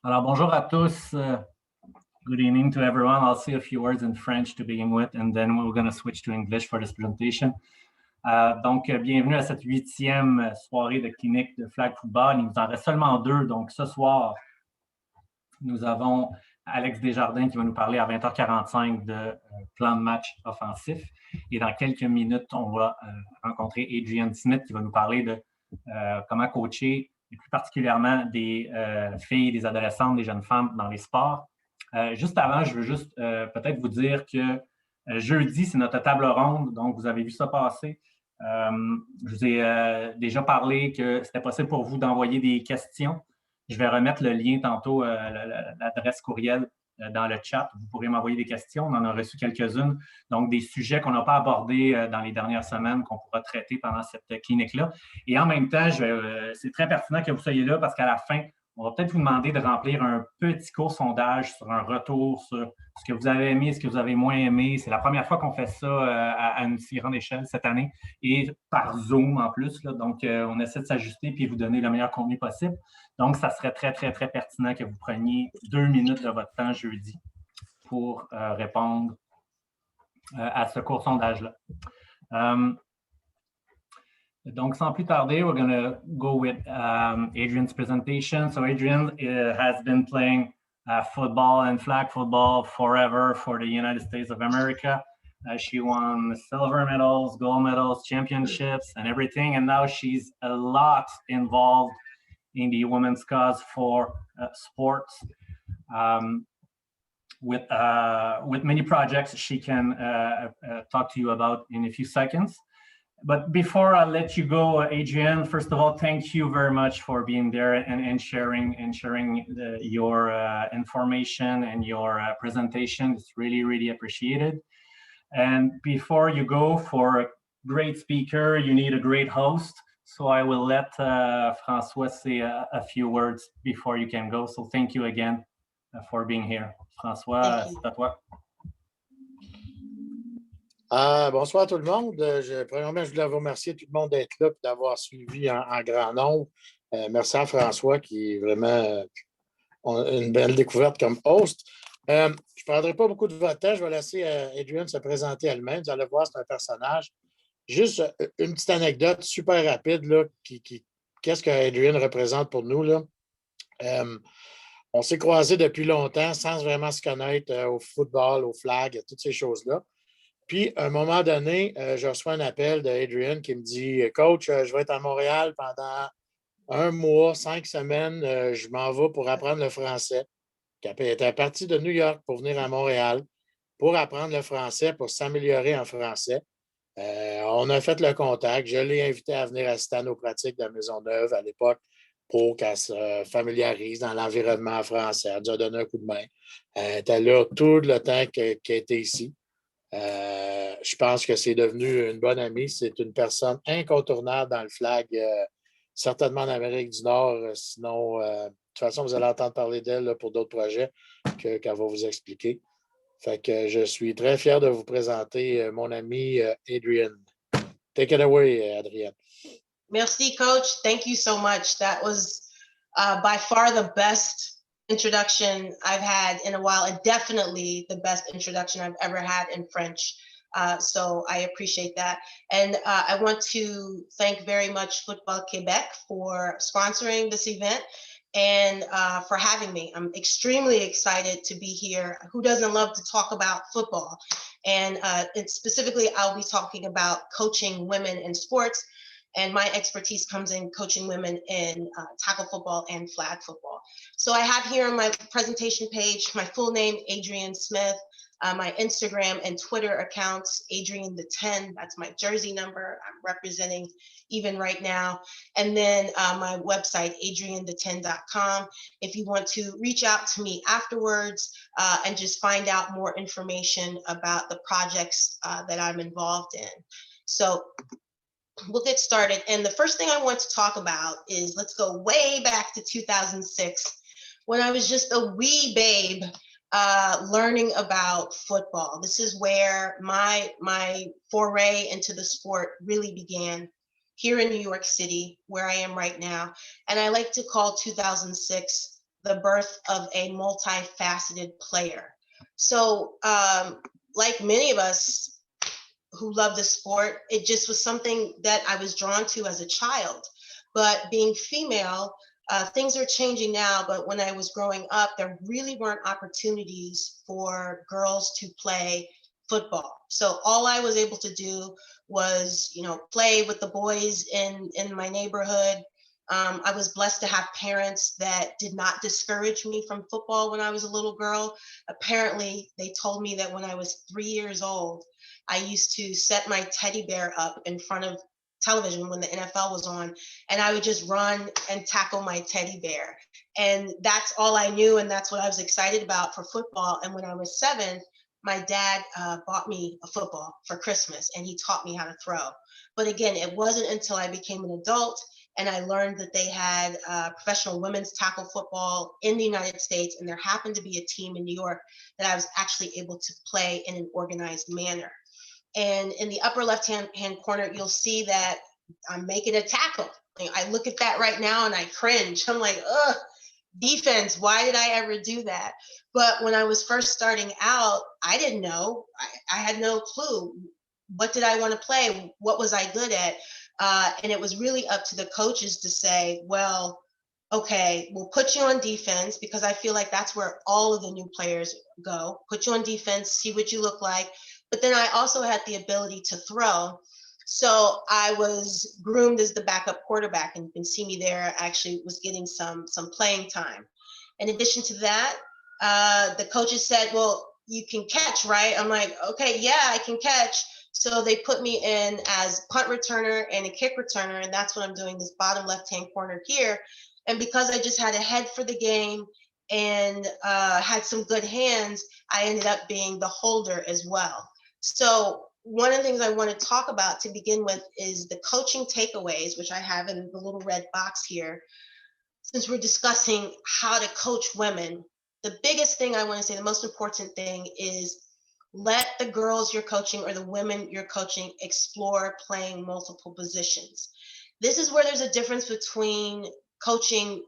Alors, bonjour à tous. Good evening to everyone. I'll say a few words in French to begin with, and then we're going to switch to English for this presentation. Donc, bienvenue à cette 8e soirée de Clinique de flag football. Il nous en reste seulement 2. Donc, ce soir, nous avons Alex Desjardins qui va nous parler à 20h45 de plan de match offensif. Et dans quelques minutes, on va rencontrer Adrienne Smith qui va nous parler de comment coacher, et plus particulièrement des filles, des adolescentes, des jeunes femmes dans les sports. Juste avant, je veux juste peut-être vous dire que jeudi, c'est notre table ronde, donc vous avez vu ça passer. Je vous ai déjà parlé que c'était possible pour vous d'envoyer des questions. Je vais remettre le lien tantôt, l'adresse courriel dans le chat. Vous pourrez m'envoyer des questions. On en a reçu quelques-unes. Donc, des sujets qu'on n'a pas abordés dans les dernières semaines qu'on pourra traiter pendant cette clinique-là. Et en même temps, c'est très pertinent que vous soyez là parce qu'à la fin, on va peut-être vous demander de remplir un petit court sondage sur un retour sur ce que vous avez aimé, ce que vous avez moins aimé. C'est la première fois qu'on fait ça à une si grande échelle cette année et par Zoom en plus. Là. Donc, on essaie de s'ajuster et vous donner le meilleur contenu possible. Donc, ça serait très, très, très pertinent que vous preniez 2 minutes de votre temps jeudi pour répondre à ce court sondage-là. Donc, sans plus tarder, we're going to go with Adrienne's presentation. So, Adrienne has been playing football and flag football forever for the United States of America. She won silver medals, gold medals, championships, and everything. And now she's a lot involved in the women's cause for sports. With many projects she can talk to you about in a few seconds. But before I let you go, Adrienne, first of all, thank you very much for being there and sharing your information and your presentation. It's really, really appreciated. And before you go, for a great speaker, you need a great host. So I will let François say a few words before you can go. So thank you again for being here. François, c'est à toi. Bonsoir tout le monde. Premièrement, je voulais vous remercier tout le monde d'être là et d'avoir suivi en grand nombre. Merci à François qui est vraiment une belle découverte comme host. Je ne prendrai pas beaucoup de votre temps. Je vais laisser Adrienne se présenter elle-même. Vous allez voir, c'est un personnage. Juste une petite anecdote super rapide. Là, qu'est-ce que Adrienne représente pour nous? Là? On s'est croisés depuis longtemps sans vraiment se connaître au football, au flag, toutes ces choses-là. Puis, à un moment donné, je reçois un appel d'Adrienne qui me dit « Coach, je vais être à Montréal pendant 1 mois, 5 semaines. Je m'en vais pour apprendre le français. » Elle était partie de New York pour venir à Montréal pour apprendre le français, pour s'améliorer en français. On a fait le contact. Je l'ai invité à venir assister à nos pratiques de Maisonneuve à l'époque pour qu'elle se familiarise dans l'environnement français. Elle nous a donné un coup de main. Elle était là tout le temps qu'elle était ici. Je pense que c'est devenu une bonne amie. C'est une personne incontournable dans le flag, certainement en Amérique du Nord. Sinon, de toute façon, vous allez entendre parler d'elle pour d'autres projets qu'elle va vous expliquer. Fait que je suis très fier de vous présenter mon amie Adrienne. Take it away, Adrienne. Merci, Coach. Thank you so much. That was by far the best introduction I've had in a while, and definitely the best introduction I've ever had in French. So I appreciate that. And I want to thank very much Football Quebec for sponsoring this event and for having me. I'm extremely excited to be here. Who doesn't love to talk about football? And specifically, I'll be talking about coaching women in sports. And my expertise comes in coaching women in tackle football and flag football. So I have here on my presentation page, my full name, Adrienne Smith, my Instagram and Twitter accounts, Adrienne the 10, that's my jersey number I'm representing even right now. And then my website, adrienne10.com. If you want to reach out to me afterwards and just find out more information about the projects that I'm involved in. So we'll get started. And the first thing I want to talk about is, let's go way back to 2006 when I was just a wee babe learning about football. This is where my foray into the sport really began, here in New York City, where I am right now. And I like to call 2006 the birth of a multifaceted player. So like many of us who love the sport, it just was something that I was drawn to as a child. But being female, things are changing now, but when I was growing up, there really weren't opportunities for girls to play football. So all I was able to do was, play with the boys in my neighborhood. I was blessed to have parents that did not discourage me from football when I was a little girl. Apparently, they told me that when I was 3 years old, I used to set my teddy bear up in front of television when the NFL was on, and I would just run and tackle my teddy bear. And that's all I knew, and that's what I was excited about for football. And when I was 7, my dad bought me a football for Christmas, and he taught me how to throw. But again, it wasn't until I became an adult and I learned that they had professional women's tackle football in the United States, and there happened to be a team in New York that I was actually able to play in an organized manner. And in the upper left-hand corner, you'll see that I'm making a tackle. I look at that right now and I cringe. I'm like, ugh, defense, why did I ever do that? But when I was first starting out, I didn't know. I had no clue. What did I want to play? What was I good at? And it was really up to the coaches to say, well, okay, we'll put you on defense, because I feel like that's where all of the new players go. Put you on defense, see what you look like. But then I also had the ability to throw. So I was groomed as the backup quarterback, and you can see me there. I actually was getting some playing time. In addition to that, the coaches said, well, you can catch, right? I'm like, okay, yeah, I can catch. So they put me in as punt returner and a kick returner, and that's what I'm doing, this bottom left-hand corner here. And because I just had a head for the game and had some good hands, I ended up being the holder as well. So one of the things I want to talk about to begin with is the coaching takeaways, which I have in the little red box here. Since we're discussing how to coach women, the biggest thing I want to say, the most important thing is let the girls you're coaching or the women you're coaching explore playing multiple positions. This is where there's a difference between coaching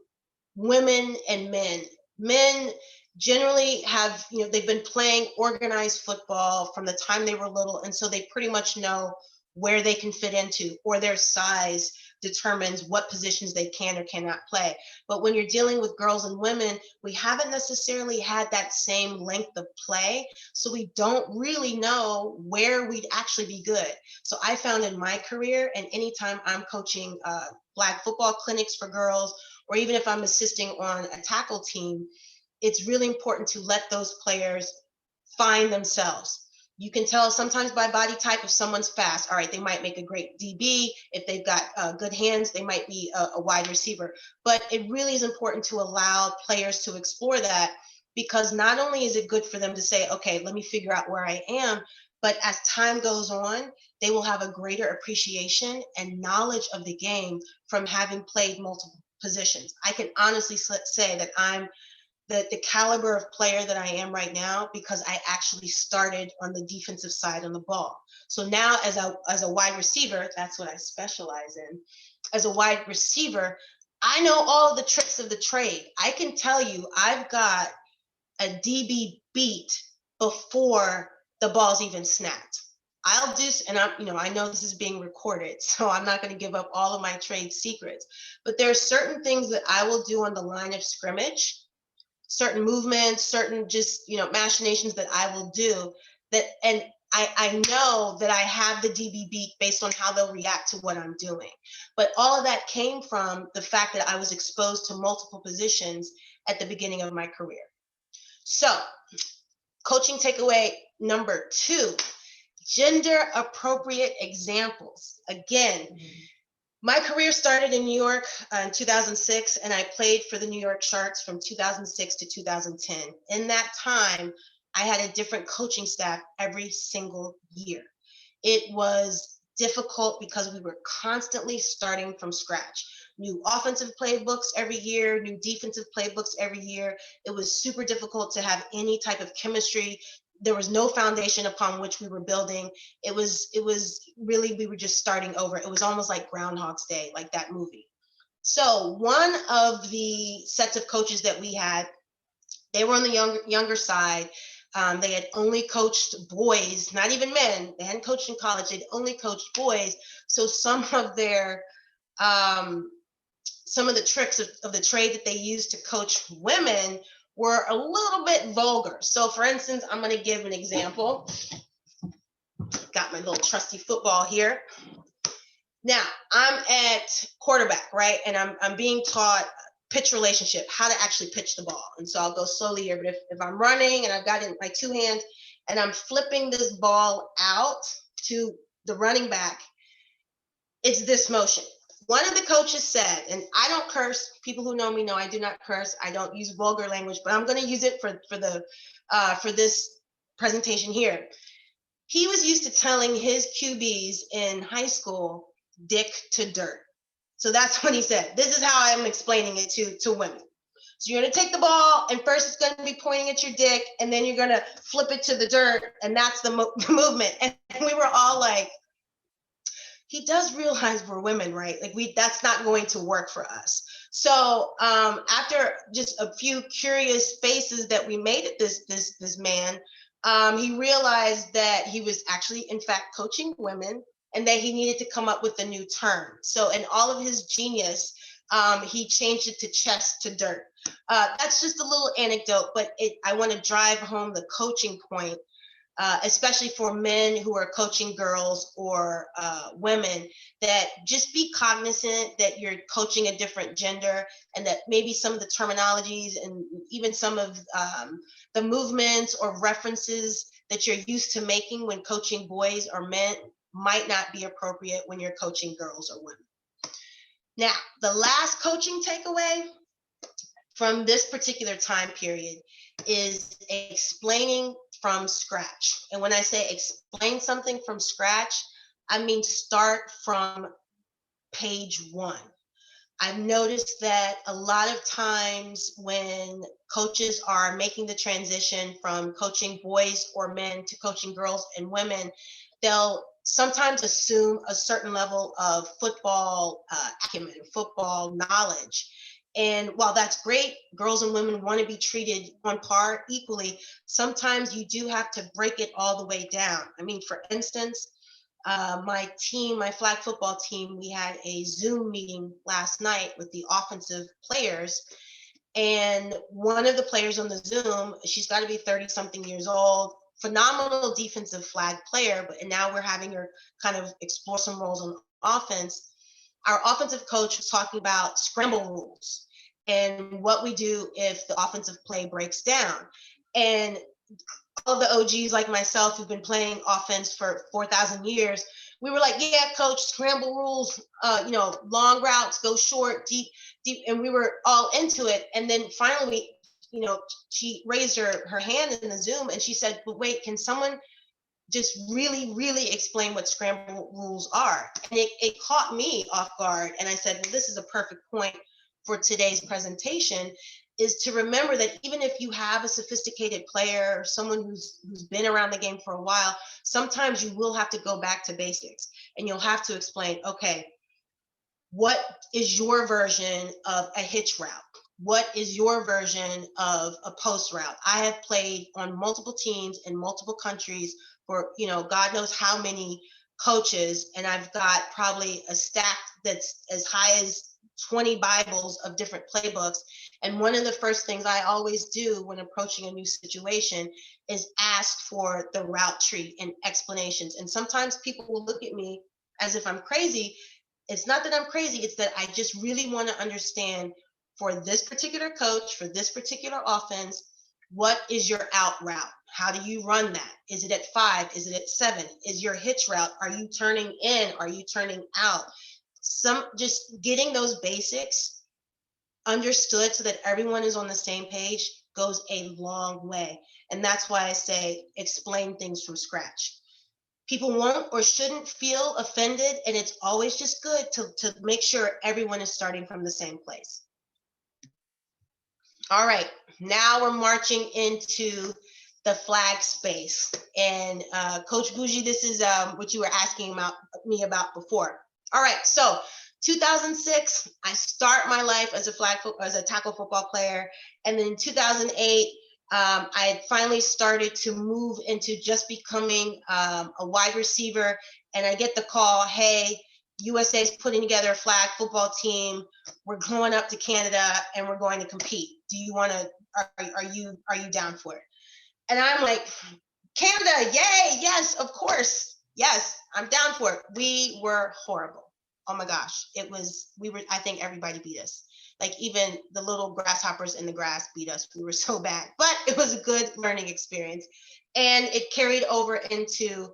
women and men. Men generally have, they've been playing organized football from the time they were little, and so they pretty much know where they can fit into, or their size determines what positions they can or cannot play. But when you're dealing with girls and women, we haven't necessarily had that same length of play, so we don't really know where we'd actually be good. So I found in my career, and anytime I'm coaching flag football clinics for girls, or even if I'm assisting on a tackle team, it's really important to let those players find themselves. You can tell sometimes by body type if someone's fast. All right, they might make a great DB. If they've got good hands, they might be a wide receiver. But it really is important to allow players to explore that, because not only is it good for them to say, okay, let me figure out where I am, but as time goes on, they will have a greater appreciation and knowledge of the game from having played multiple positions. I can honestly say that I'm the caliber of player that I am right now because I actually started on the defensive side on the ball. So now as a wide receiver, that's what I specialize in. As a wide receiver, I know all the tricks of the trade. I can tell you I've got a DB beat before the ball's even snapped. I'll do, and I know this is being recorded, so I'm not going to give up all of my trade secrets, but there are certain things that I will do on the line of scrimmage, certain movements, certain just, machinations that I will do that, and I know that I have the DB beat based on how they'll react to what I'm doing. But all of that came from the fact that I was exposed to multiple positions at the beginning of my career. So, coaching takeaway number 2, gender appropriate examples. Again, my career started in New York in 2006, and I played for the New York Sharks from 2006 to 2010. In that time, I had a different coaching staff every single year. It was difficult because we were constantly starting from scratch. New offensive playbooks every year, new defensive playbooks every year. It was super difficult to have any type of chemistry. There was no foundation upon which we were building. It was really, we were just starting over. It was almost like Groundhog's Day, like that movie. So one of the sets of coaches that we had, they were on the younger side. They had only coached boys, not even men. They hadn't coached in college. They'd only coached boys. So some of their some of the tricks of the trade that they used to coach women were a little bit vulgar. So for instance, I'm going to give an example. Got my little trusty football here. Now I'm at quarterback, right? And I'm being taught pitch relationship, how to actually pitch the ball. And so I'll go slowly here, but if I'm running and I've got it in my two hands and I'm flipping this ball out to the running back, it's this motion. One of the coaches said, and I don't curse, people who know me know I do not curse, I don't use vulgar language, but I'm going to use it for this presentation here. He was used to telling his QBs in high school, dick to dirt. So that's what he said. This is how I'm explaining it to women. So you're going to take the ball, and first it's going to be pointing at your dick, and then you're going to flip it to the dirt, and that's the movement. And we were all like, he does realize we're women, right? Like that's not going to work for us. So after just a few curious faces that we made at this man, he realized that he was actually, in fact, coaching women, and that he needed to come up with a new term. So in all of his genius, he changed it to chest to dirt. That's just a little anecdote, but I want to drive home the coaching point, especially for men who are coaching girls or women, that just be cognizant that you're coaching a different gender, and that maybe some of the terminologies and even some of the movements or references that you're used to making when coaching boys or men might not be appropriate when you're coaching girls or women. Now, the last coaching takeaway from this particular time period is explaining from scratch. And when I say explain something from scratch, I mean start from page one. I've noticed that a lot of times when coaches are making the transition from coaching boys or men to coaching girls and women, they'll sometimes assume a certain level of football acumen, football knowledge. And while that's great, girls and women want to be treated on par equally, sometimes you do have to break it all the way down. I mean, for instance, my team, my flag football team, we had a Zoom meeting last night with the offensive players. And one of the players on the Zoom, she's got to be 30 something years old, phenomenal defensive flag player, but now we're having her kind of explore some roles on offense. Our offensive coach was talking about scramble rules and what we do if the offensive play breaks down. And all of the OGs like myself who've been playing offense for 4,000 years, we were like, yeah, coach, scramble rules, long routes, go short, deep, and we were all into it. And then finally, she raised her hand in the Zoom and she said, but wait, can someone just really, really explain what scramble rules are? And it caught me off guard. And I said, well, this is a perfect point for today's presentation, is to remember that even if you have a sophisticated player or someone who's been around the game for a while, sometimes you will have to go back to basics and you'll have to explain, okay, what is your version of a hitch route? What is your version of a post route? I have played on multiple teams in multiple countries for, God knows how many coaches, and I've got probably a stack that's as high as 20 Bibles of different playbooks. And one of the first things I always do when approaching a new situation is ask for the route tree and explanations. And sometimes people will look at me as if I'm crazy. It's not that I'm crazy, it's that I just really want to understand, for this particular coach, for this particular offense, what is your out route? How do you run that? Is it at 5? Is it at 7? Is your hitch route? Are you turning in? Are you turning out? Just getting those basics understood so that everyone is on the same page goes a long way. And that's why I say explain things from scratch. People won't or shouldn't feel offended, and it's always just good to make sure everyone is starting from the same place. All right, now we're marching into the flag space. And Coach Bougie, this is what you were asking me about before. All right, so 2006, I start my life as a tackle football player. And then in 2008, I had finally started to move into just becoming a wide receiver. And I get the call, hey, USA is putting together a flag football team. We're going up to Canada and we're going to compete. Do you want to, are you down for it? And I'm like, Canada, yay, yes, of course. Yes, I'm down for it. We were horrible. Oh my gosh, I think everybody beat us. Like even the little grasshoppers in the grass beat us. We were so bad, but it was a good learning experience. And it carried over into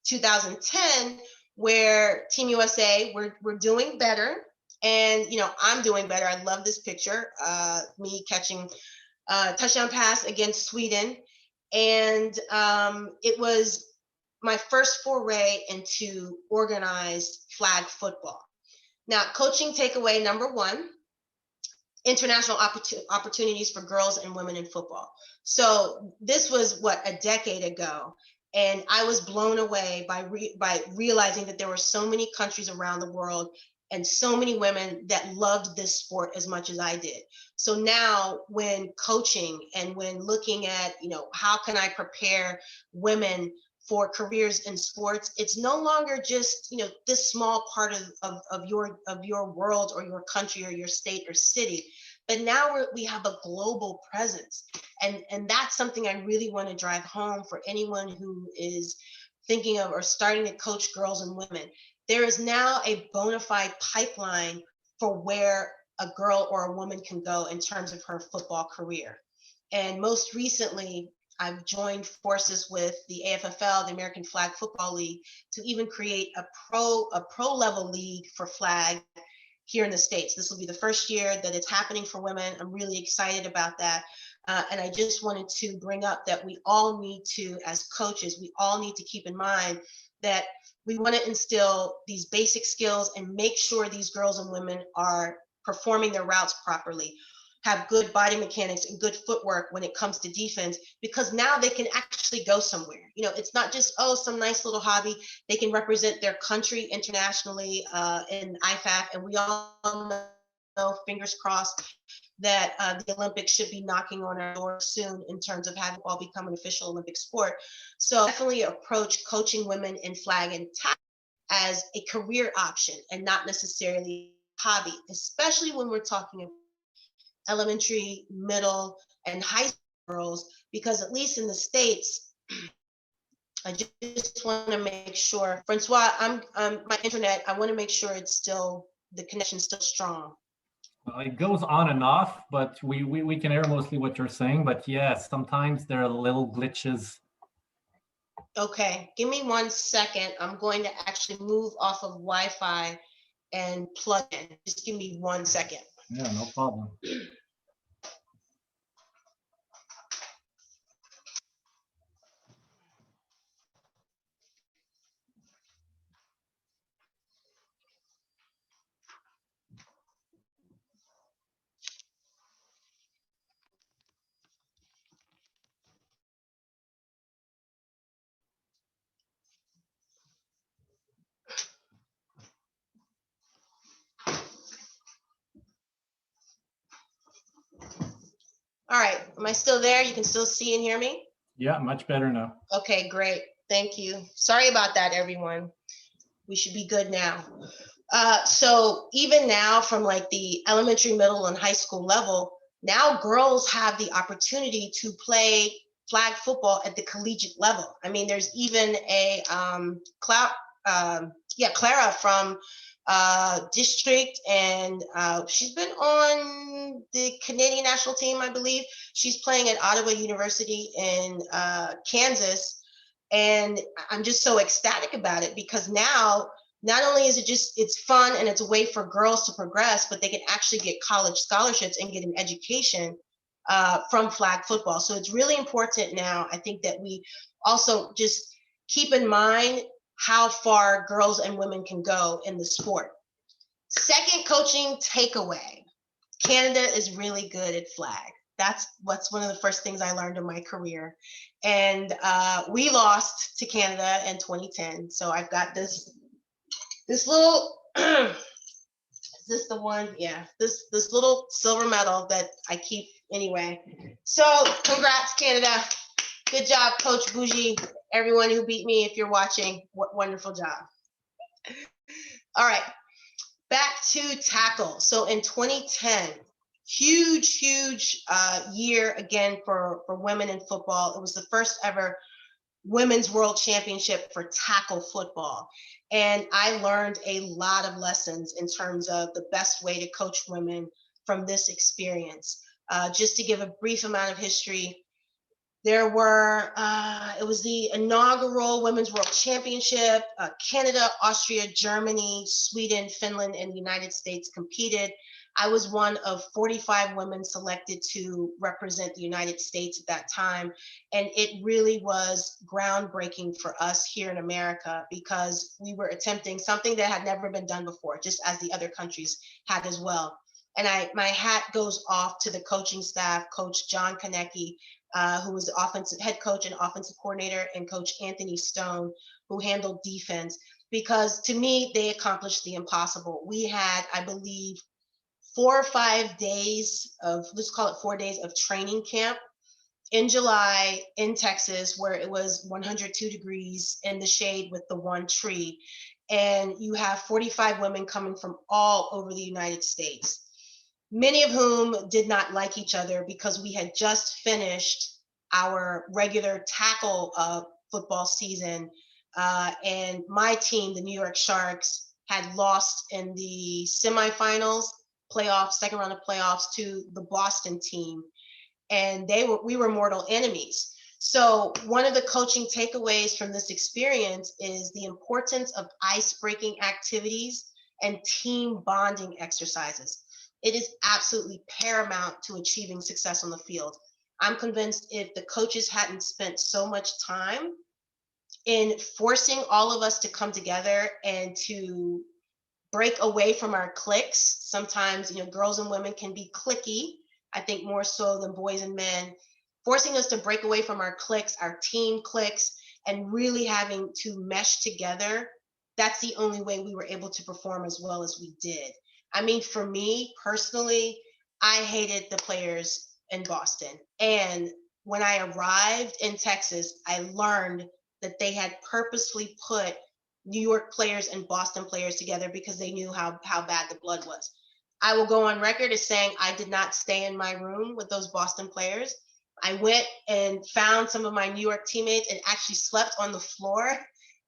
2010, where Team USA, we're doing better. And, I'm doing better. I love this picture, me catching a touchdown pass against Sweden. And it was my first foray into organized flag football. Now, coaching takeaway number one, international opportunities for girls and women in football. So this was a decade ago. And I was blown away by realizing that there were so many countries around the world and so many women that loved this sport as much as I did. So now when coaching and when looking at, how can I prepare women for careers in sports, it's no longer just, this small part of your world or your country or your state or city, but now we have a global presence. And that's something I really want to drive home for anyone who is thinking of or starting to coach girls and women. There is now a bona fide pipeline for where a girl or a woman can go in terms of her football career. And most recently, I've joined forces with the AFFL, the American Flag Football League, to even create a pro level league for flag here in the States. This will be the first year that it's happening for women. I'm really excited about that. And I just wanted to bring up that we all need to, as coaches, we all need to keep in mind that we want to instill these basic skills and make sure these girls and women are performing their routes properly, have good body mechanics and good footwork when it comes to defense, because now they can actually go somewhere. It's not just, some nice little hobby. They can represent their country internationally in IFAF. And we all know, fingers crossed, that the Olympics should be knocking on our door soon in terms of having football become an official Olympic sport. So definitely approach coaching women in flag and tackle as a career option and not necessarily a hobby, especially when we're talking about elementary, middle, and high school girls, because at least in the States, I just want to make sure, Francois, my internet, I want to make sure the connection's still strong. It goes on and off, but we can hear mostly what you're saying. But yes, sometimes there are little glitches. Okay, give me 1 second. I'm going to actually move off of Wi-Fi and plug in. Just give me 1 second. Yeah, no problem. All right, am I still there? You can still see and hear me? Yeah, much better now. Okay, great. Thank you. Sorry about that, everyone. We should be good now. So even now, from like the elementary, middle, and high school level, now girls have the opportunity to play flag football at the collegiate level. I mean, there's even a Clara from district, and she's been on the Canadian national team, I believe. She's playing at Ottawa University in Kansas, and I'm just so ecstatic about it, because now not only is it's fun and it's a way for girls to progress, but they can actually get college scholarships and get an education from flag football. So it's really important now, I think, that we also just keep in mind how far girls and women can go in the sport. Second coaching takeaway, Canada is really good at flag. That's one of the first things I learned in my career. And we lost to Canada in 2010. So I've got this little this the one? Yeah, this little silver medal that I keep anyway. So congrats, Canada. Good job, Coach Bougie. Everyone who beat me, if you're watching, what wonderful job. All right, back to tackle. So in 2010, huge year again for women in football. It was the first ever women's world championship for tackle football. And I learned a lot of lessons in terms of the best way to coach women from this experience. Just to give a brief amount of history, there were, it was the inaugural Women's World Championship. Canada, Austria, Germany, Sweden, Finland, and the United States competed. I was one of 45 women selected to represent the United States at that time. And it really was groundbreaking for us here in America because we were attempting something that had never been done before, just as the other countries had as well. And my hat goes off to the coaching staff, Coach John Konecki, who was the offensive head coach and offensive coordinator, and Coach Anthony Stone, who handled defense, because to me, they accomplished the impossible. We had, I believe, 4 or 5 days of, let's call it 4 days of training camp in July in Texas, where it was 102 degrees in the shade with the one tree. And you have 45 women coming from all over the United States, many of whom did not like each other because we had just finished our regular tackle football season. And my team, the New York Sharks, had lost in the semifinals, playoffs, second round of playoffs, to the Boston team. And we were mortal enemies. So one of the coaching takeaways from this experience is the importance of ice-breaking activities and team bonding exercises. It is absolutely paramount to achieving success on the field. I'm convinced if the coaches hadn't spent so much time in forcing all of us to come together and to break away from our cliques. Sometimes, girls and women can be cliquey, I think more so than boys and men, forcing us to break away from our cliques, our team cliques, and really having to mesh together. That's the only way we were able to perform as well as we did. I mean, for me personally, I hated the players in Boston. And when I arrived in Texas, I learned that they had purposefully put New York players and Boston players together because they knew how bad the blood was. I will go on record as saying I did not stay in my room with those Boston players. I went and found some of my New York teammates and actually slept on the floor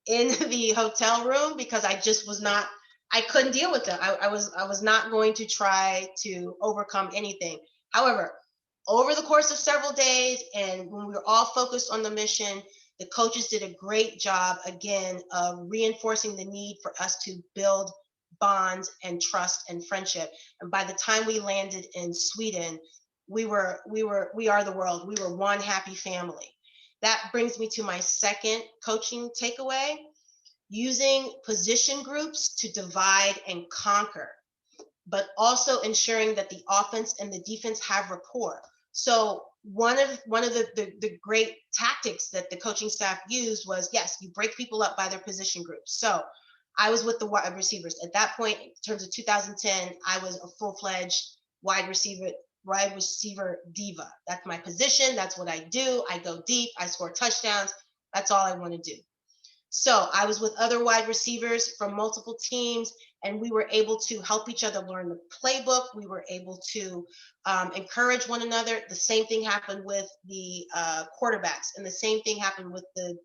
in the hotel room because I just was not, I couldn't deal with them. I was not going to try to overcome anything. However, over the course of several days, and when we were all focused on the mission, the coaches did a great job, again, of reinforcing the need for us to build bonds and trust and friendship. And by the time we landed in Sweden, we are the world. We were one happy family. That brings me to my second coaching takeaway: using position groups to divide and conquer, but also ensuring that the offense and the defense have rapport. So one of the great tactics that the coaching staff used was, yes, you break people up by their position groups. So I was with the wide receivers. At that point, in terms of 2010, I was a full-fledged wide receiver diva. That's my position. That's what I do. I go deep. I score touchdowns. That's all I want to do. So I was with other wide receivers from multiple teams, and we were able to help each other learn the playbook. We were able to encourage one another. The same thing happened with the quarterbacks, and the same thing happened with the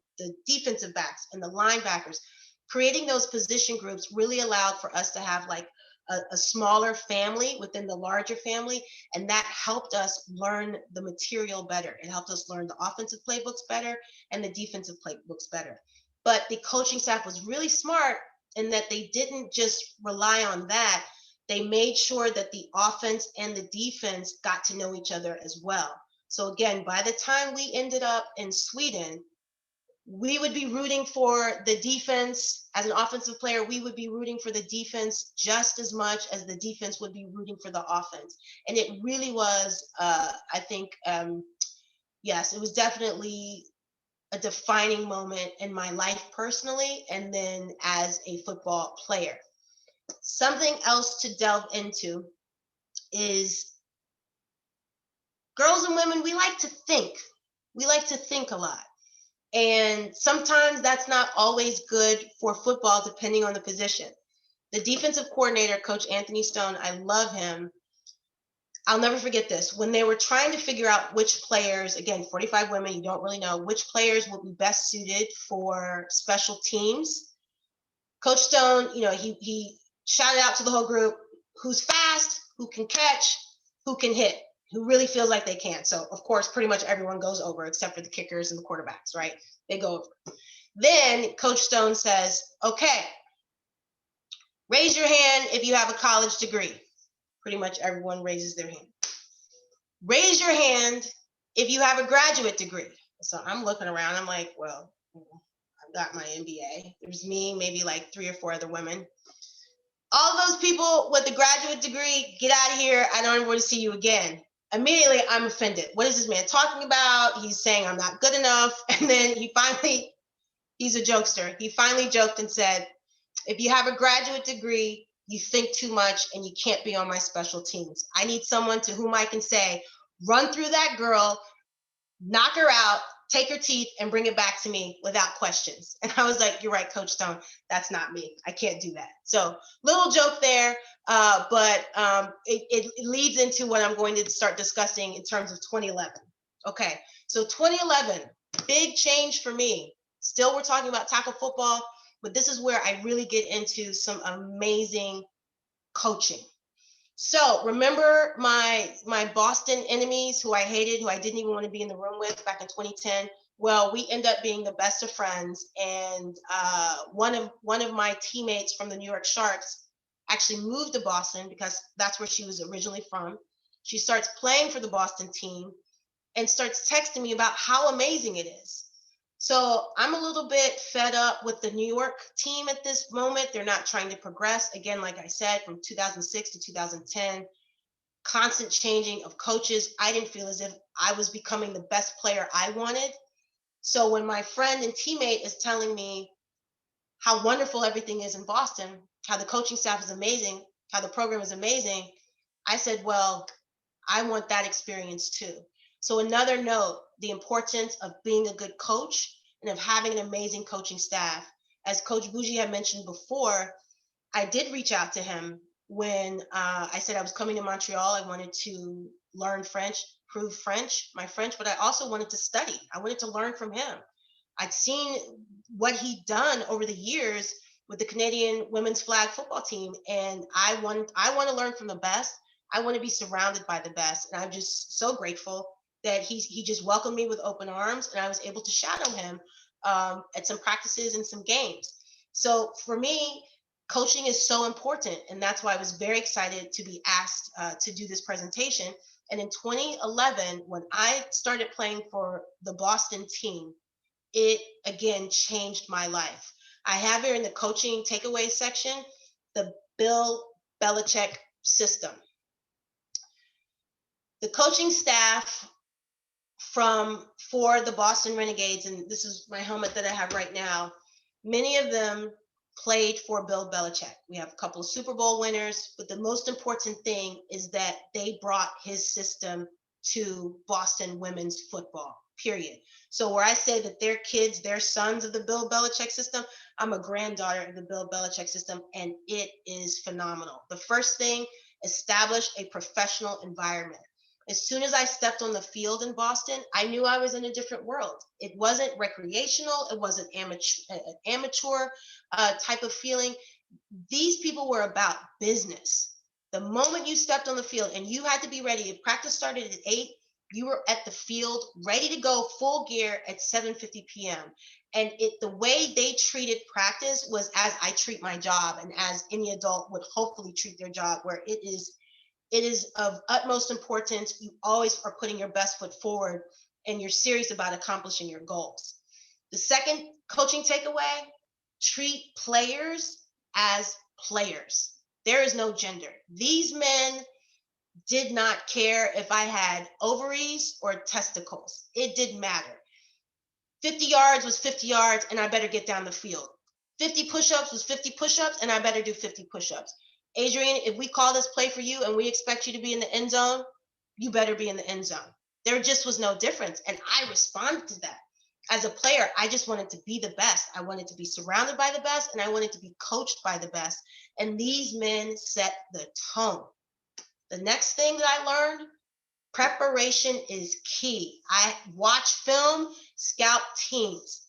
defensive backs and the linebackers. Creating those position groups really allowed for us to have like a smaller family within the larger family, and that helped us learn the material better. It helped us learn the offensive playbooks better and the defensive playbooks better. But the coaching staff was really smart in that they didn't just rely on that. They made sure that the offense and the defense got to know each other as well. So again, by the time we ended up in Sweden, we would be rooting for the defense. As an offensive player, we would be rooting for the defense just as much as the defense would be rooting for the offense. And it really was, I think, yes, it was definitely a defining moment in my life personally, and then as a football player. Something else to delve into is girls and women, we like to think. We like to think a lot. And sometimes that's not always good for football, depending on the position. The defensive coordinator, Coach Anthony Stone, I love him. I'll never forget this. When they were trying to figure out which players, again, 45 women, you don't really know which players would be best suited for special teams. Coach Stone, he shouted out to the whole group, who's fast, who can catch, who can hit, who really feels like they can. So, of course, pretty much everyone goes over except for the kickers and the quarterbacks, right? They go over. Then Coach Stone says, okay, raise your hand if you have a college degree. Pretty much everyone raises their hand. Raise your hand if you have a graduate degree. So I'm looking around. I'm like, well, I've got my MBA. There's me, maybe like 3 or 4 other women. All those people with a graduate degree, get out of here. I don't want to see you again. Immediately, I'm offended. What is this man talking about? He's saying I'm not good enough. And then he's a jokester. He finally joked and said, if you have a graduate degree, you think too much and you can't be on my special teams. I need someone to whom I can say, run through that girl, knock her out, take her teeth, and bring it back to me without questions. And I was like, you're right, Coach Stone. That's not me. I can't do that. So little joke there, but it leads into what I'm going to start discussing in terms of 2011. Okay, so 2011, big change for me. Still, we're talking about tackle football, but this is where I really get into some amazing coaching. So remember my Boston enemies who I hated, who I didn't even want to be in the room with back in 2010? Well, we end up being the best of friends. And one of my teammates from the New York Sharks actually moved to Boston because that's where she was originally from. She starts playing for the Boston team and starts texting me about how amazing it is. So I'm a little bit fed up with the New York team at this moment. They're not trying to progress. Again, like I said, from 2006 to 2010, constant changing of coaches. I didn't feel as if I was becoming the best player I wanted. So when my friend and teammate is telling me how wonderful everything is in Boston, how the coaching staff is amazing, how the program is amazing, I said, well, I want that experience too. So another note, the importance of being a good coach and of having an amazing coaching staff. As Coach Bougie had mentioned before, I did reach out to him when I said I was coming to Montreal. I wanted to learn French, prove my French, but I also wanted to study. I wanted to learn from him. I'd seen what he'd done over the years with the Canadian women's flag football team, and I want to learn from the best. I want to be surrounded by the best, and I'm just so grateful that he just welcomed me with open arms, and I was able to shadow him at some practices and some games. So for me, coaching is so important, and that's why I was very excited to be asked to do this presentation. And in 2011, when I started playing for the Boston team, it again changed my life. I have here in the coaching takeaway section the Bill Belichick system. The coaching staff for the Boston Renegades, and this is my helmet that I have right now, many of them played for Bill Belichick. We have a couple of Super Bowl winners, but the most important thing is that they brought his system to Boston women's football, period. So where I say that they're kids, they're sons of the Bill Belichick system, I'm a granddaughter of the Bill Belichick system, and it is phenomenal. The first thing, establish a professional environment. As soon as I stepped on the field in Boston, I knew I was in a different world. It wasn't recreational. It wasn't amateur type of feeling. These people were about business. The moment you stepped on the field and you had to be ready, if practice started at 8, you were at the field ready to go full gear at 7:50 p.m. And the way they treated practice was as I treat my job and as any adult would hopefully treat their job, where it is of utmost importance. You always are putting your best foot forward and you're serious about accomplishing your goals. The second coaching takeaway, treat players as players. There is no gender. These men did not care if I had ovaries or testicles. It didn't matter. 50 yards was 50 yards and I better get down the field. 50 push-ups was 50 push-ups, and I better do 50 push-ups. Adrienne, if we call this play for you and we expect you to be in the end zone, you better be in the end zone. There just was no difference. And I responded to that. As a player, I just wanted to be the best. I wanted to be surrounded by the best, and I wanted to be coached by the best. And these men set the tone. The next thing that I learned, preparation is key. I watch film, scout teams.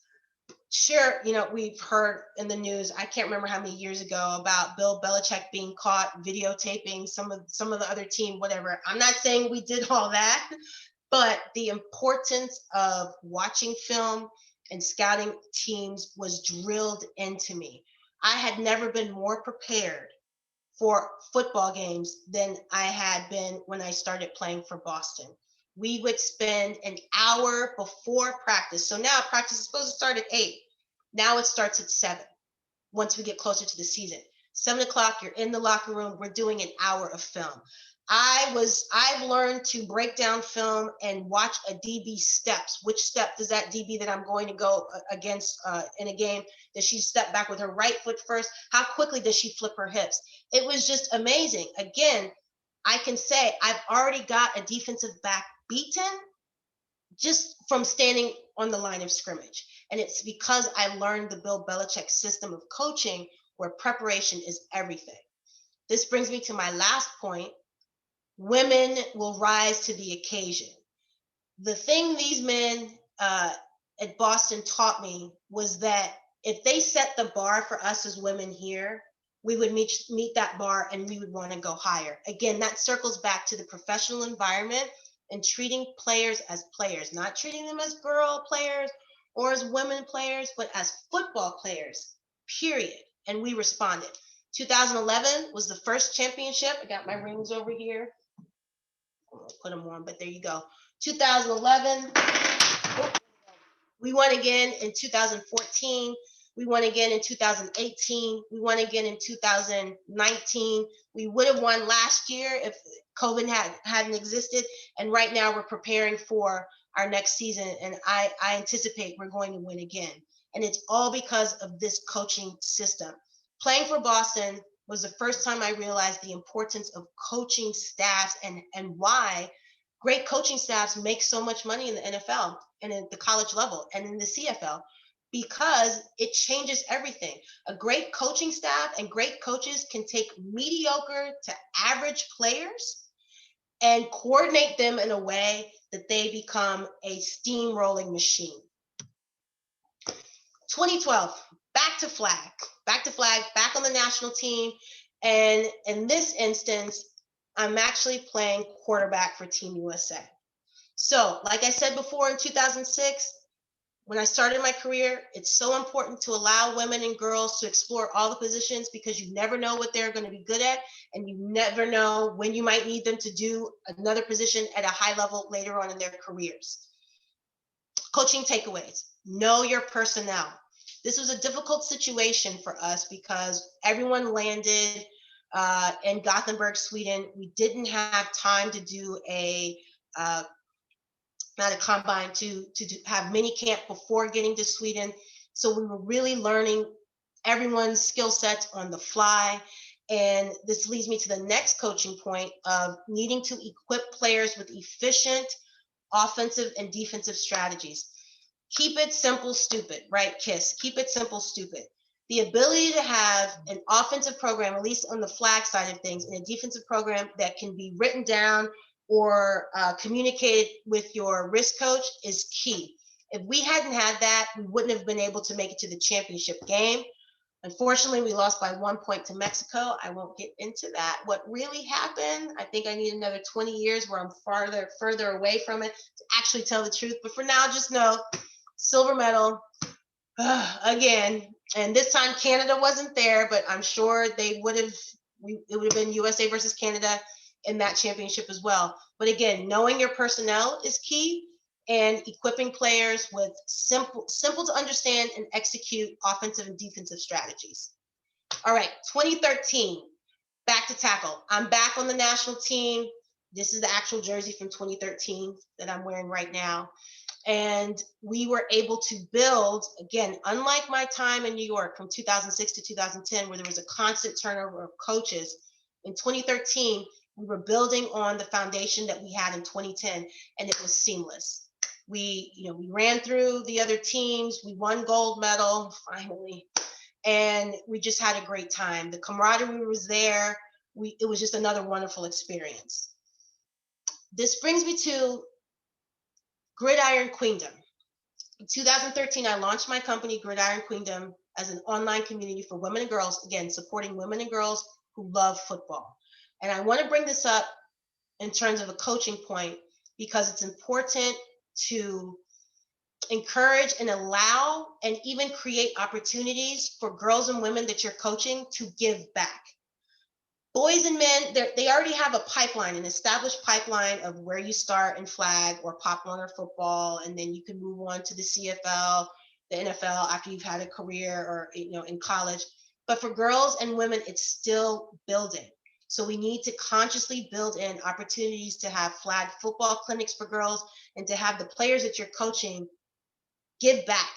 Sure, we've heard in the news, I can't remember how many years ago, about Bill Belichick being caught videotaping some of the other team, whatever. I'm not saying we did all that, but the importance of watching film and scouting teams was drilled into me. I had never been more prepared for football games than I had been when I started playing for Boston. We would spend an hour before practice. So now practice is supposed to start at 8. Now it starts at 7 once we get closer to the season. 7 o'clock, you're in the locker room. We're doing an hour of film. I've learned to break down film and watch a DB steps. Which step does that DB that I'm going to go against in a game? Does she step back with her right foot first? How quickly does she flip her hips? It was just amazing. Again, I can say I've already got a defensive back beaten just from standing on the line of scrimmage. And it's because I learned the Bill Belichick system of coaching where preparation is everything. This brings me to my last point. Women will rise to the occasion. The thing these men at Boston taught me was that if they set the bar for us as women here, we would meet that bar and we would want to go higher. Again, that circles back to the professional environment and treating players as players, not treating them as girl players or as women players, but as football players, period. And we responded. 2011 was the first championship. I got my rings over here. I'll put them on, but there you go. 2011, we won again in 2014. We won again in 2018. We won again in 2019. We would have won last year if COVID hadn't existed. And right now we're preparing for our next season. And I anticipate we're going to win again. And it's all because of this coaching system. Playing for Boston was the first time I realized the importance of coaching staffs and why great coaching staffs make so much money in the NFL and at the college level and in the CFL, because it changes everything. A great coaching staff and great coaches can take mediocre to average players and coordinate them in a way that they become a steamrolling machine. 2012, back to flag, back on the national team. And in this instance, I'm actually playing quarterback for Team USA. So, like I said before, in 2006, when I started my career, it's so important to allow women and girls to explore all the positions, because you never know what they're going to be good at, and you never know when you might need them to do another position at a high level later on in their careers. Coaching takeaways: know your personnel. This was a difficult situation for us because everyone landed in Gothenburg, Sweden. We didn't have time to do not a combine, to have mini camp before getting to Sweden. So we were really learning everyone's skill sets on the fly. And this leads me to the next coaching point of needing to equip players with efficient offensive and defensive strategies. Keep it simple, stupid, right? KISS. Keep it simple, stupid. The ability to have an offensive program, at least on the flag side of things, and a defensive program that can be written down or communicated with your risk coach is key. If we hadn't had that, we wouldn't have been able to make it to the championship game. Unfortunately, we lost by 1 point to Mexico. I won't get into that. What really happened, I think I need another 20 years where I'm further away from it to actually tell the truth. But for now, just know, silver medal again. And this time Canada wasn't there, but I'm sure it would have been USA versus Canada in that championship as well. But again, knowing your personnel is key, and equipping players with simple to understand and execute offensive and defensive strategies. All right, 2013, back to tackle. I'm back on the national team. This is the actual jersey from 2013 that I'm wearing right now. And we were able to build, again, unlike my time in New York from 2006 to 2010, where there was a constant turnover of coaches, in 2013, we were building on the foundation that we had in 2010, and it was seamless. We ran through the other teams, we won gold medal, finally, and we just had a great time. The camaraderie was there. It was just another wonderful experience. This brings me to Gridiron Queendom. In 2013, I launched my company, Gridiron Queendom, as an online community for women and girls, again, supporting women and girls who love football. And I want to bring this up in terms of a coaching point because it's important to encourage and allow and even create opportunities for girls and women that you're coaching to give back. Boys and men, they already have a pipeline, an established pipeline of where you start in flag or Pop Warner football, and then you can move on to the CFL, the NFL after you've had a career or in college. But for girls and women, it's still building. So we need to consciously build in opportunities to have flag football clinics for girls and to have the players that you're coaching give back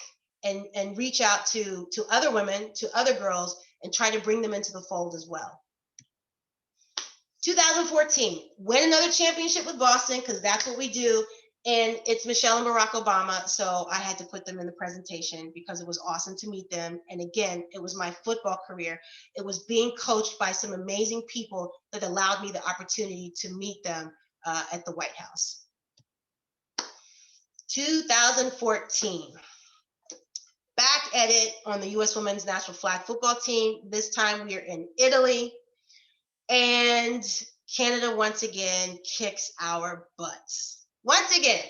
and reach out to other women, to other girls, and try to bring them into the fold as well. 2014, win another championship with Boston, because that's what we do. And it's Michelle and Barack Obama. So I had to put them in the presentation because it was awesome to meet them. And again, it was my football career. It was being coached by some amazing people that allowed me the opportunity to meet them at the White House. 2014, back at it on the U.S. Women's National Flag Football Team. This time we are in Italy. And Canada once again kicks our butts. Once again,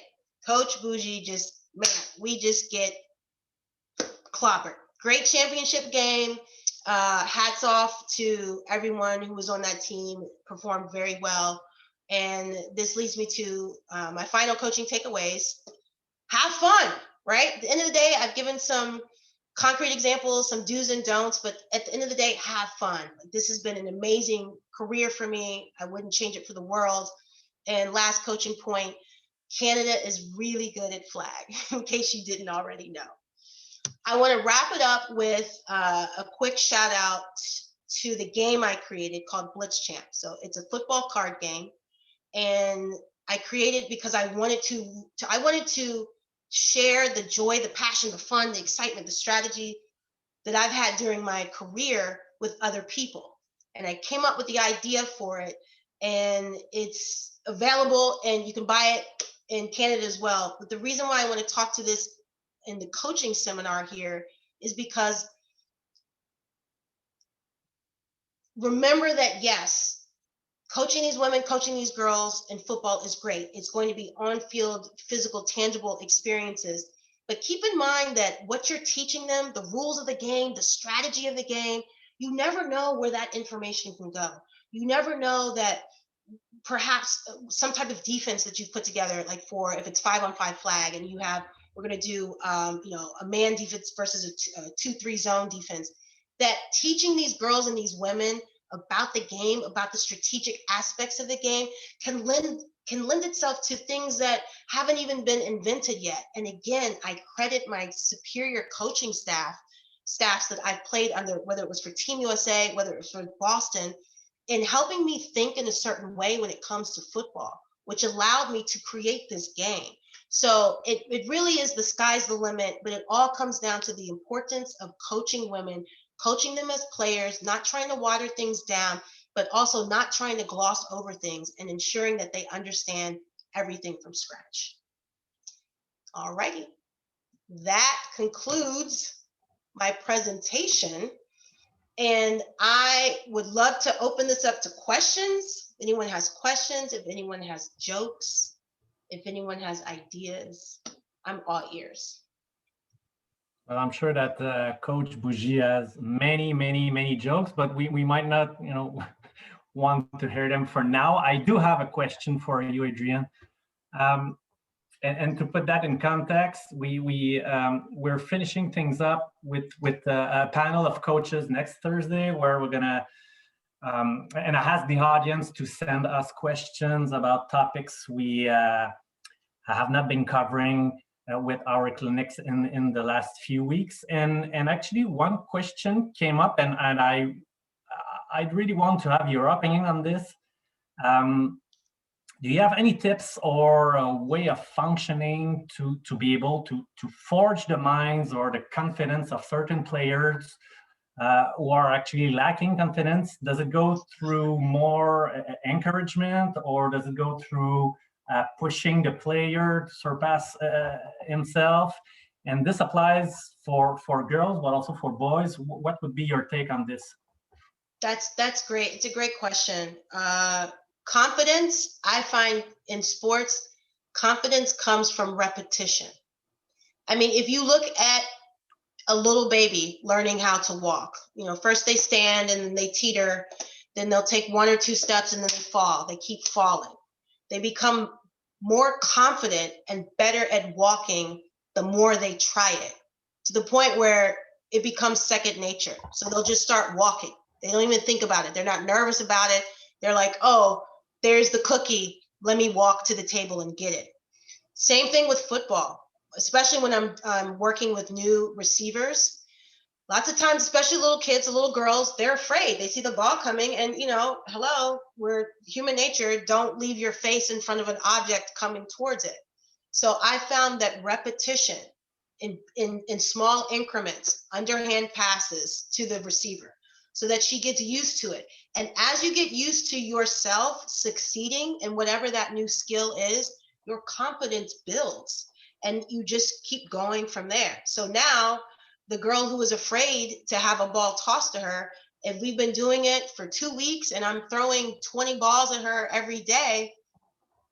Coach Bougie we just get clobbered. Great championship game. Hats off to everyone who was on that team, performed very well. And this leads me to my final coaching takeaways. Have fun, right? At the end of the day, I've given some concrete examples, some do's and don'ts, but at the end of the day, have fun. This has been an amazing career for me. I wouldn't change it for the world. And last coaching point, Canada is really good at flag, in case you didn't already know. I want to wrap it up with a quick shout out to the game I created called Blitz Champ. So it's a football card game, and I created because I wanted to share the joy, the passion, the fun, the excitement, the strategy that I've had during my career with other people. And I came up with the idea for it, and it's available and you can buy it in Canada as well. But the reason why I want to talk to this in the coaching seminar here is because remember that, yes, coaching these women, coaching these girls in football is great. It's going to be on-field, physical, tangible experiences. But keep in mind that what you're teaching them, the rules of the game, the strategy of the game, you never know where that information can go. You never know that perhaps some type of defense that you've put together, like for if it's 5-on-5 flag and we're going to do a man defense versus a 2-3 zone defense, that teaching these girls and these women about the game, about the strategic aspects of the game can lend itself to things that haven't even been invented yet. And again, I credit my superior coaching staffs that I've played under, whether it was for Team USA, whether it was for Boston, in helping me think in a certain way when it comes to football, which allowed me to create this game. So it really is the sky's the limit, but it all comes down to the importance of coaching women, coaching them as players, not trying to water things down, but also not trying to gloss over things and ensuring that they understand everything from scratch. All righty. That concludes my presentation. And I would love to open this up to questions. If anyone has questions, if anyone has jokes, if anyone has ideas, I'm all ears. Well, I'm sure that Coach Bougie has many jokes, but we might not, want to hear them for now. I do have a question for you, Adrienne. And to put that in context, we're finishing things up with a panel of coaches next Thursday, where we're gonna and I asked the audience to send us questions about topics we have not been covering with our clinics in the last few weeks. And actually one question came up, and I'd really want to have your opinion on this. Do you have any tips or a way of functioning to be able to forge the minds or the confidence of certain players who are actually lacking confidence? Does it go through more encouragement, or does it go through pushing the player to surpass himself? And this applies for girls, but also for boys. What would be your take on this? That's great. It's a great question. Confidence, I find in sports, confidence comes from repetition. I mean, if you look at a little baby learning how to walk, first they stand and then they teeter, then they'll take 1 or 2 steps and then they fall. They keep falling. They become more confident and better at walking the more they try it, to the point where it becomes second nature. So they'll just start walking. They don't even think about it. They're not nervous about it. They're like, oh, there's the cookie. Let me walk to the table and get it. Same thing with football, especially when I'm working with new receivers. Lots of times, especially little kids, little girls, they're afraid. They see the ball coming and, hello, we're human nature. Don't leave your face in front of an object coming towards it. So I found that repetition in small increments, underhand passes to the receiver, so that she gets used to it. And as you get used to yourself succeeding in whatever that new skill is, your confidence builds and you just keep going from there. So now the girl who was afraid to have a ball tossed to her, if we've been doing it for 2 weeks and I'm throwing 20 balls at her every day,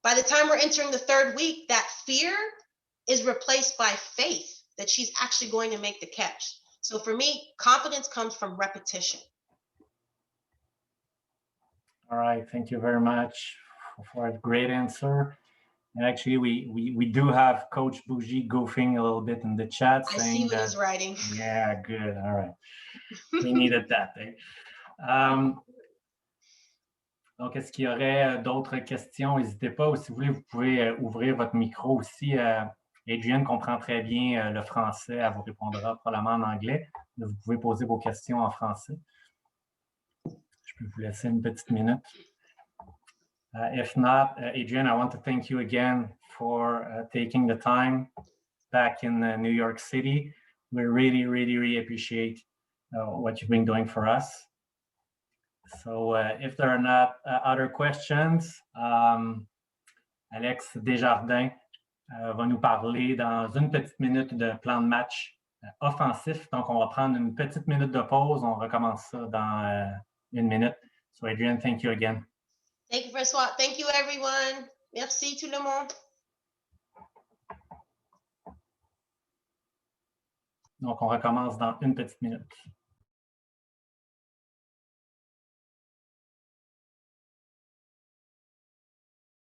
by the time we're entering the 3rd week, that fear is replaced by faith that she's actually going to make the catch. So for me, confidence comes from repetition. All right, thank you very much for a great answer. And actually, we do have Coach Bougie goofing a little bit in the chat. I see what he's writing. Yeah, good. All right. We needed that. Donc, est-ce qu'il y aurait d'autres questions? N'hésitez pas. Ou si vous voulez, vous pouvez ouvrir votre micro aussi. Adrienne comprend très bien le français. Elle vous répondra probablement en anglais. Mais vous pouvez poser vos questions en français. Je peux vous laisser une petite minute. If not, Adrienne, I want to thank you again for taking the time back in New York City. We really, really, really appreciate what you've been doing for us. So if there are not other questions, Alex Desjardins va nous parler dans une petite minute de plan de match offensif. Donc, on va prendre une petite minute de pause. On recommence ça dans 1 minute. So, Adrienne, thank you again. Thank you, François. Thank you, everyone. Merci tout le monde. Donc, on recommence dans une petite minute.